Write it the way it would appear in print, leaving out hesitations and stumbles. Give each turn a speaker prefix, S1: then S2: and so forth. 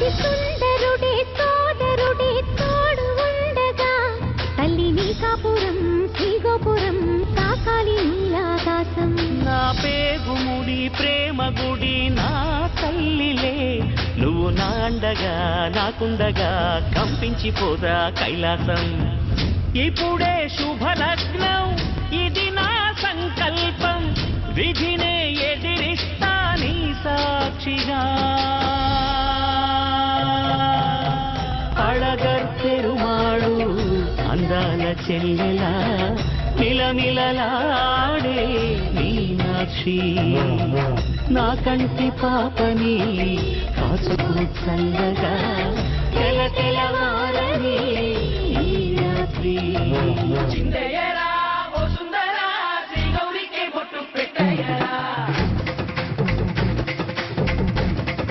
S1: అతి సుందరుడే సోదరుడే తోడు ఉండగా తల్లిని కాపురం శ్రీగోపురం తాకాలి నీలాకాశం.
S2: నా పేగుముడి ప్రేమ గుడి నా తల్లిలే, నువ్వు నా అండగా నాకుండగా కంపించిపోదా కైలాసం. ఇప్పుడే శుభలగ్నం ఇది నా సంకల్పం, విధినే ఎదిరిస్తా నీ సాక్షిగా. అళగర్ పెరుమాళు అందాల చెల్లెలా నిలనిలలాడే మీనాక్షి, నా కంటి పాపని కాచుకు చల్లగా తెల తెలవారని ఈ రాత్రి.